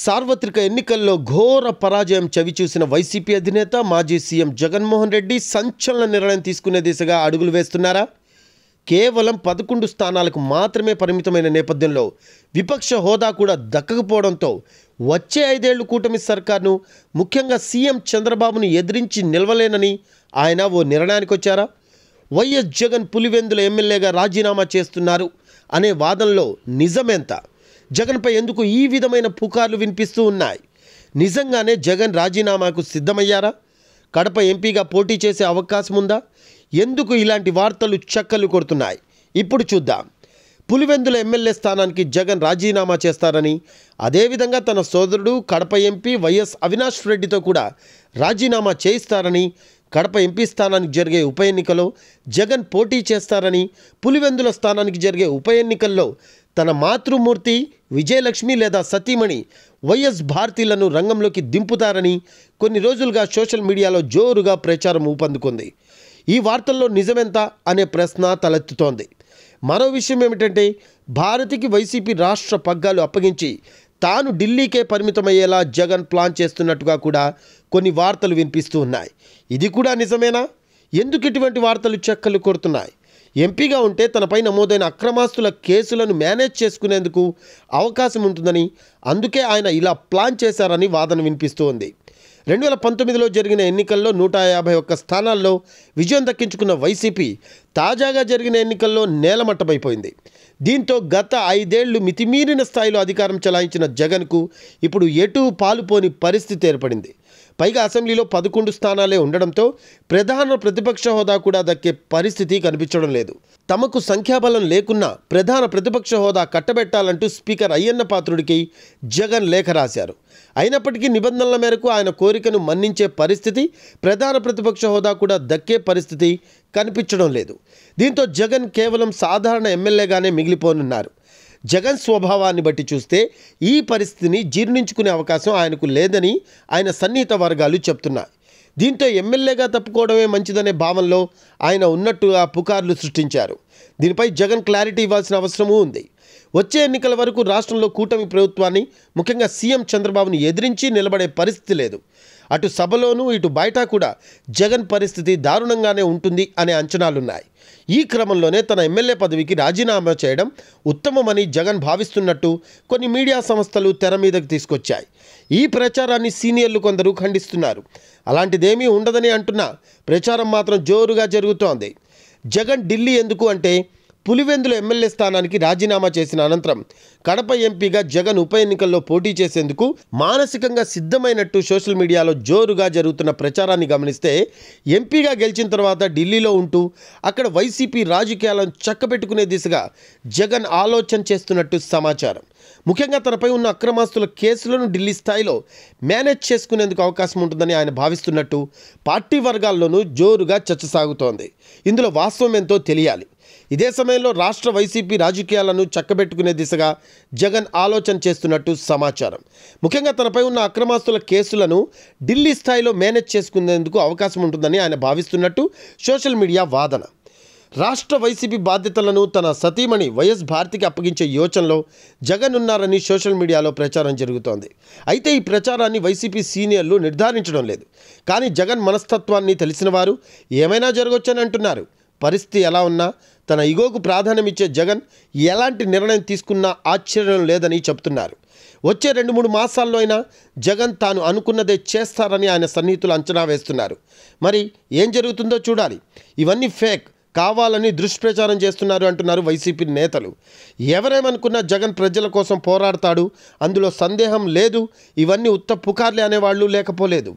సార్వత్రిక ఎన్నికల్లో ఘోర పరాజయం చవిచూసిన వైసీపీ అధినేత మాజీ సీఎం జగన్మోహన్ రెడ్డి సంచలన నిర్ణయం తీసుకునే దిశగా అడుగులు వేస్తున్నారా? కేవలం 11 స్థానాలకు మాత్రమే పరిమితమైన నేపథ్యంలో విపక్ష హోదా కూడా దక్కకపోవడంతో వచ్చే 5 ఏళ్లు కూటమి సర్కార్ను, ముఖ్యంగా సీఎం చంద్రబాబును ఎదిరించి నిలవలేనని ఆయన ఓ నిర్ణయానికి వచ్చారా? వైఎస్ జగన్ పులివెందుల ఎమ్మెల్యేగా రాజీనామా చేస్తున్నారు అనే వాదనలో నిజమెంత? జగన్పై ఎందుకు ఈ విధమైన పుకార్లు వినిపిస్తూ ఉన్నాయి? నిజంగానే జగన్ రాజీనామాకు సిద్ధమయ్యారా? కడప ఎంపీగా పోటీ చేసే అవకాశం ఉందా? ఎందుకు ఇలాంటి వార్తలు చక్కర్లు కొడుతున్నాయి? ఇప్పుడు చూద్దాం. పులివెందుల ఎమ్మెల్యే స్థానానికి జగన్ రాజీనామా చేస్తారని, అదేవిధంగా తన సోదరుడు కడప ఎంపీ వైఎస్ అవినాష్ రెడ్డితో కూడా రాజీనామా చేయిస్తారని, కడప ఎంపీ స్థానానికి జరిగే ఉప ఎన్నికలో జగన్ పోటీ చేస్తారని, పులివెందుల స్థానానికి జరిగే ఉప ఎన్నికల్లో తన మాతృమూర్తి విజయలక్ష్మి లేదా సతీమణి వైఎస్ భారతీలను రంగంలోకి దింపుతారని కొన్ని రోజులుగా సోషల్ మీడియాలో జోరుగా ప్రచారం ఊపందుకుంది. ఈ వార్తల్లో నిజమెంత అనే ప్రశ్న తలెత్తుతోంది. మరో విషయం ఏమిటంటే, భారతికి వైసీపీ రాష్ట్ర పగ్గాలు అప్పగించి తాను ఢిల్లీకే పరిమితమయ్యేలా జగన్ ప్లాన్ చేస్తున్నట్టుగా కూడా కొన్ని వార్తలు వినిపిస్తూ ఉన్నాయి. ఇది కూడా నిజమేనా? ఎందుకు ఇటువంటి వార్తలు చక్కర్లు కొడుతున్నాయి? ఎంపీగా ఉంటే తనపై నమోదైన అక్రమాస్తుల కేసులను మేనేజ్ చేసుకునేందుకు అవకాశం ఉంటుందని, అందుకే ఆయన ఇలా ప్లాన్ చేశారని వాదన వినిపిస్తూ ఉంది. 2019లో జరిగిన ఎన్నికల్లో 151 స్థానాల్లో విజయం దక్కించుకున్న వైసీపీ తాజాగా జరిగిన ఎన్నికల్లో నేలమట్టమైపోయింది. దీంతో గత 5 ఏళ్లు మితిమీరిన స్థాయిలో అధికారం చెలాయించిన జగన్కు ఇప్పుడు ఎటూ పాలుపోని పరిస్థితి ఏర్పడింది. పైగా అసెంబ్లీలో 11 స్థానాలే ఉండడంతో ప్రధాన ప్రతిపక్ష హోదా కూడా దక్కే పరిస్థితి కనిపించడం లేదు. తమకు సంఖ్యాబలం లేకున్నా ప్రధాన ప్రతిపక్ష హోదా కట్టబెట్టాలంటూ స్పీకర్ అయ్యన్న పాత్రుడికి జగన్ లేఖ రాశారు. అయినప్పటికీ నిబంధనల మేరకు ఆయన కోరికను మన్నించే పరిస్థితి, ప్రధాన ప్రతిపక్ష హోదా కూడా దక్కే పరిస్థితి కనిపించడం లేదు. దీంతో జగన్ కేవలం సాధారణ ఎమ్మెల్యేగానే మిగిలిపోనున్నారు. జగన్ స్వభావాన్ని బట్టి చూస్తే ఈ పరిస్థితిని జీర్ణించుకునే అవకాశం ఆయనకు లేదని ఆయన సన్నిహిత వర్గాలు చెప్తున్నాయి. దీంతో ఎమ్మెల్యేగా తప్పుకోవడమే మంచిదనే భావనలో ఆయన ఉన్నట్టుగా పుకార్లు సృష్టించారు. దీనిపై జగన్ క్లారిటీ ఇవ్వాల్సిన అవసరమూ ఉంది. వచ్చే ఎన్నికల వరకు రాష్ట్రంలో కూటమి ప్రభుత్వాన్ని, ముఖ్యంగా సీఎం చంద్రబాబును ఎదిరించి నిలబడే పరిస్థితి లేదు. అటు సభలోనూ ఇటు బయట కూడా జగన్ పరిస్థితి దారుణంగానే ఉంటుంది అనే అంచనాలున్నాయి. ఈ క్రమంలోనే తన ఎమ్మెల్యే పదవికి రాజీనామా చేయడం ఉత్తమమని జగన్ భావిస్తున్నట్టు కొన్ని మీడియా సంస్థలు తెర మీదకు తీసుకొచ్చాయి. ఈ ప్రచారాన్ని సీనియర్లు కొందరు ఖండిస్తున్నారు. అలాంటిదేమీ ఉండదని అంటున్నా ప్రచారం మాత్రం జోరుగా జరుగుతోంది. జగన్ ఢిల్లీ ఎందుకు అంటే, పులివెందుల ఎమ్మెల్యే స్థానానికి రాజీనామా చేసిన అనంతరం కడప ఎంపీగా జగన్ ఉప ఎన్నికల్లో పోటీ చేసేందుకు మానసికంగా సిద్ధమైనట్టు సోషల్ మీడియాలో జోరుగా జరుగుతున్న ప్రచారాన్ని గమనిస్తే, ఎంపీగా గెలిచిన తర్వాత ఢిల్లీలో ఉంటూ అక్కడ వైసీపీ రాజకీయాలను చక్కబెట్టుకునే దిశగా జగన్ ఆలోచన చేస్తున్నట్టు సమాచారం. ముఖ్యంగా తనపై ఉన్న అక్రమాస్తుల కేసులను ఢిల్లీ స్థాయిలో మేనేజ్ చేసుకునేందుకు అవకాశం ఉంటుందని ఆయన భావిస్తున్నట్టు పార్టీ వర్గాల్లోనూ జోరుగా చర్చ సాగుతోంది. ఇందులో వాస్తవం ఎంతో తెలియాలి. ఇదే సమయంలో రాష్ట్ర వైసీపీ రాజకీయాలను చక్కబెట్టుకునే దిశగా జగన్ ఆలోచన చేస్తున్నట్టు సమాచారం. ముఖ్యంగా తనపై ఉన్న అక్రమాస్తుల కేసులను ఢిల్లీ స్థాయిలో మేనేజ్ చేసుకునేందుకు అవకాశం ఉంటుందని ఆయన భావిస్తున్నట్టు సోషల్ మీడియా వాదన. రాష్ట్ర వైసీపీ బాధ్యతలను తన సతీమణి వైఎస్ భారతికి అప్పగించే యోచనలో జగన్ ఉన్నారని సోషల్ మీడియాలో ప్రచారం జరుగుతోంది. అయితే ఈ ప్రచారాన్ని వైసీపీ సీనియర్లు నిర్ధారించడం లేదు. కానీ జగన్ మనస్తత్వాన్ని తెలిసిన వారు ఏమైనా జరగవచ్చని అంటున్నారు. పరిస్థితి ఎలా ఉన్నా తన ఇగోకు ప్రాధాన్యమిచ్చే జగన్ ఎలాంటి నిర్ణయం తీసుకున్నా ఆశ్చర్యం లేదని చెప్తున్నారు. వచ్చే 2-3 మాసాల్లో అయినా జగన్ తాను అనుకున్నదే చేస్తారని ఆయన సన్నిహితులు అంచనా వేస్తున్నారు. మరి ఏం జరుగుతుందో చూడాలి. ఇవన్నీ ఫేక్, కావాలని దుష్ప్రచారం చేస్తున్నారు అంటున్నారు వైసీపీ నేతలు. ఎవరేమనుకున్నా జగన్ ప్రజల కోసం పోరాడతాడు, అందులో సందేహం లేదు. ఇవన్నీ ఉత్త పుకార్లే అనేవాళ్ళు లేకపోలేదు.